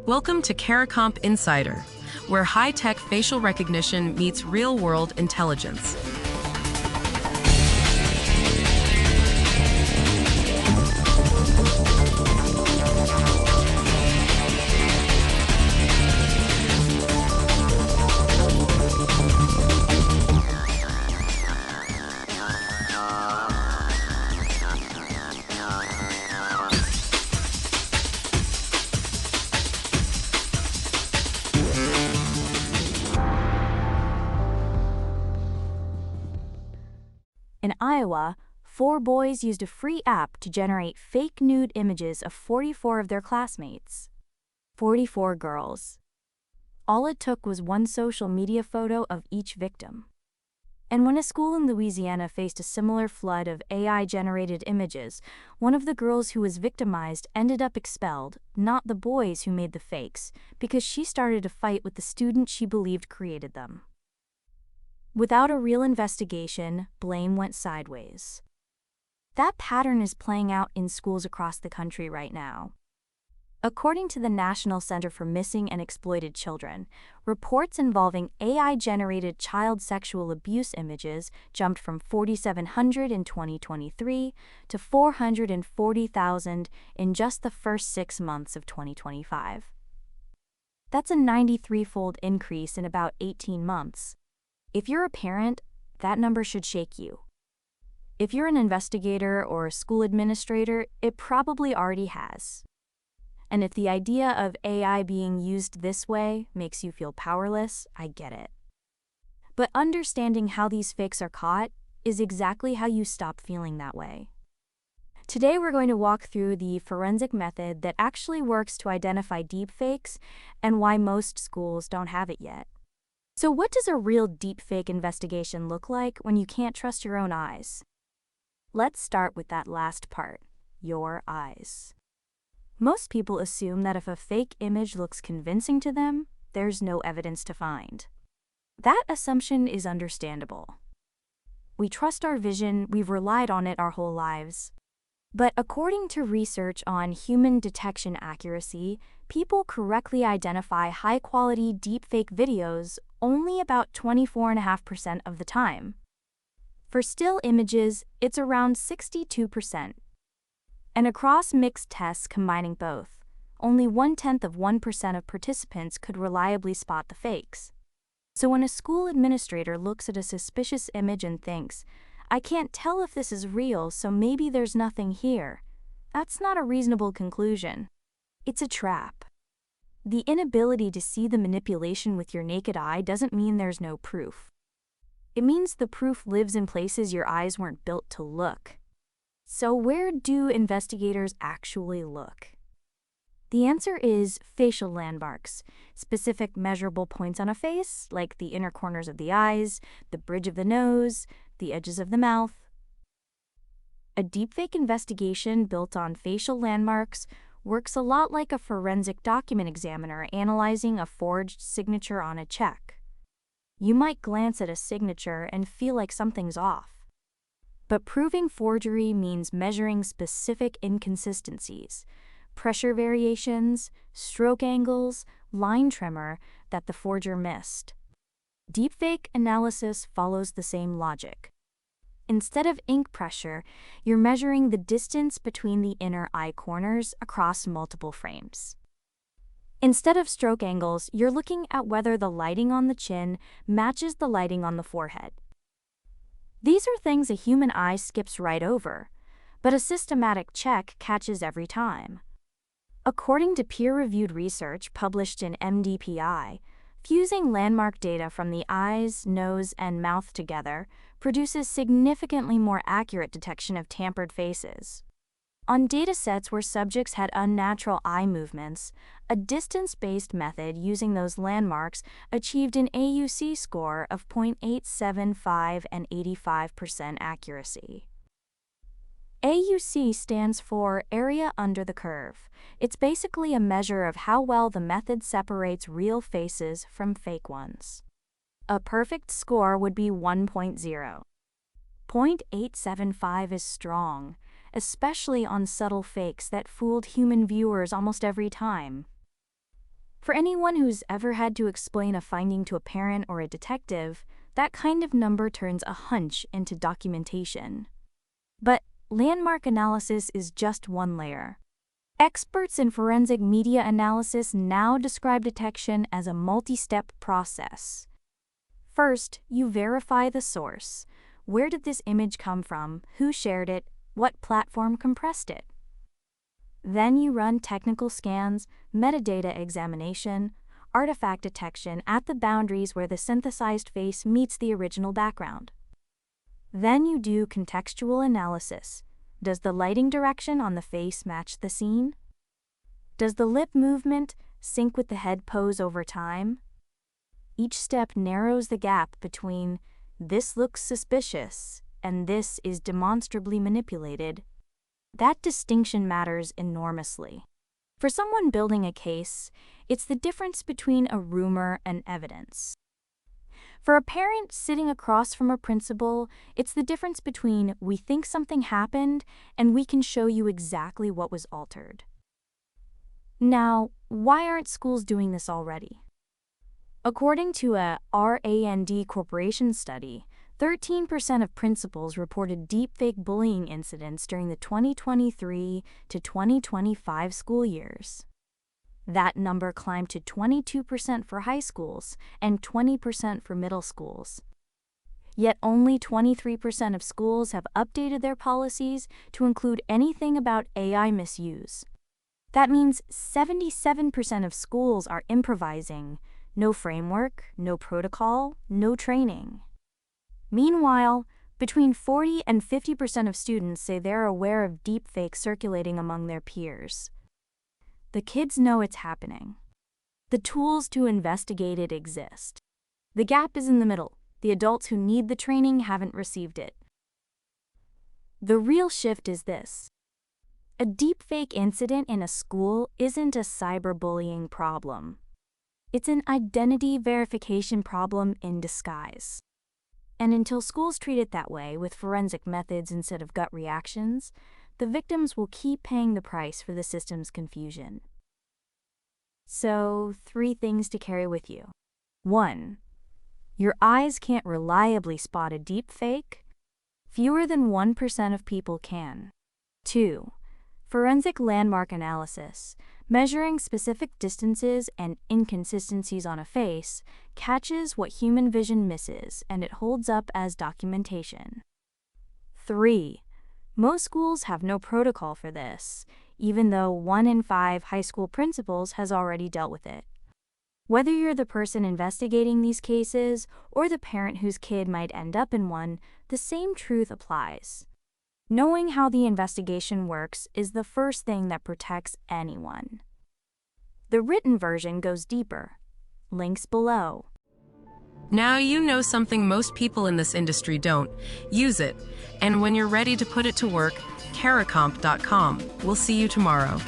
Welcome to CARICOMP Insider, where high-tech facial recognition meets real-world intelligence. In Iowa, 4 boys used a free app to generate fake nude images of 44 of their classmates. 44 girls. All it took was one social media photo of each victim. And when a school in Louisiana faced a similar flood of AI-generated images, one of the girls who was victimized ended up expelled, not the boys who made the fakes, because she started a fight with the student she believed created them. Without a real investigation, blame went sideways. That pattern is playing out in schools across the country right now. According to the National Center for Missing and Exploited Children, reports involving AI-generated child sexual abuse images jumped from 4,700 in 2023 to 440,000 in just the first 6 months of 2025. That's a 93-fold increase in about 18 months. If you're a parent, that number should shake you. If you're an investigator or a school administrator, it probably already has. And if the idea of AI being used this way makes you feel powerless, I get it. But understanding how these fakes are caught is exactly how you stop feeling that way. Today we're going to walk through the forensic method that actually works to identify deepfakes and why most schools don't have it yet. So what does a real deepfake investigation look like when you can't trust your own eyes? Let's start with that last part, your eyes. Most people assume that if a fake image looks convincing to them, there's no evidence to find. That assumption is understandable. We trust our vision, we've relied on it our whole lives. But according to research on human detection accuracy, people correctly identify high-quality deepfake videos only about 24.5% of the time. For still images, it's around 62%. And across mixed tests combining both, only 0.1% of participants could reliably spot the fakes. So when a school administrator looks at a suspicious image and thinks, "I can't tell if this is real, so maybe there's nothing here," that's not a reasonable conclusion. It's a trap. The inability to see the manipulation with your naked eye doesn't mean there's no proof. It means the proof lives in places your eyes weren't built to look. So where do investigators actually look? The answer is facial landmarks, specific measurable points on a face, like the inner corners of the eyes, the bridge of the nose, the edges of the mouth. A deepfake investigation built on facial landmarks works a lot like a forensic document examiner analyzing a forged signature on a check. You might glance at a signature and feel like something's off. But proving forgery means measuring specific inconsistencies, pressure variations, stroke angles, line tremor that the forger missed. Deepfake analysis follows the same logic. Instead of ink pressure, you're measuring the distance between the inner eye corners across multiple frames. Instead of stroke angles, you're looking at whether the lighting on the chin matches the lighting on the forehead. These are things a human eye skips right over, but a systematic check catches every time. According to peer-reviewed research published in MDPI, fusing landmark data from the eyes, nose, and mouth together produces significantly more accurate detection of tampered faces. On datasets where subjects had unnatural eye movements, a distance-based method using those landmarks achieved an AUC score of 0.875 and 85% accuracy. AUC stands for Area Under the Curve. It's basically a measure of how well the method separates real faces from fake ones. A perfect score would be 1.0. 0.875 is strong, especially on subtle fakes that fooled human viewers almost every time. For anyone who's ever had to explain a finding to a parent or a detective, that kind of number turns a hunch into documentation. But landmark analysis is just one layer. Experts in forensic media analysis now describe detection as a multi-step process. First, you verify the source. Where did this image come from? Who shared it? What platform compressed it? Then you run technical scans, metadata examination, artifact detection at the boundaries where the synthesized face meets the original background. Then you do contextual analysis. Does the lighting direction on the face match the scene? Does the lip movement sync with the head pose over time? Each step narrows the gap between "this looks suspicious" and "this is demonstrably manipulated." That distinction matters enormously. For someone building a case, it's the difference between a rumor and evidence. For a parent sitting across from a principal, it's the difference between "we think something happened" and "we can show you exactly what was altered." Now, why aren't schools doing this already? According to a RAND Corporation study, 13% of principals reported deepfake bullying incidents during the 2023 to 2025 school years. That number climbed to 22% for high schools and 20% for middle schools. Yet only 23% of schools have updated their policies to include anything about AI misuse. That means 77% of schools are improvising. No framework, no protocol, no training. Meanwhile, between 40 and 50% of students say they're aware of deepfakes circulating among their peers. The kids know it's happening. The tools to investigate it exist. The gap is in the middle. The adults who need the training haven't received it. The real shift is this. A deepfake incident in a school isn't a cyberbullying problem. It's an identity verification problem in disguise. And until schools treat it that way, with forensic methods instead of gut reactions, the victims will keep paying the price for the system's confusion. So, 3 things to carry with you. 1. Your eyes can't reliably spot a deepfake. Fewer than 1% of people can. 2. Forensic landmark analysis, measuring specific distances and inconsistencies on a face, catches what human vision misses, and it holds up as documentation. 3. Most schools have no protocol for this, even though 1 in 5 high school principals has already dealt with it. Whether you're the person investigating these cases or the parent whose kid might end up in one, the same truth applies. Knowing how the investigation works is the first thing that protects anyone. The written version goes deeper. Links below. Now you know something most people in this industry don't. Use it. And when you're ready to put it to work, caracomp.com. We'll see you tomorrow.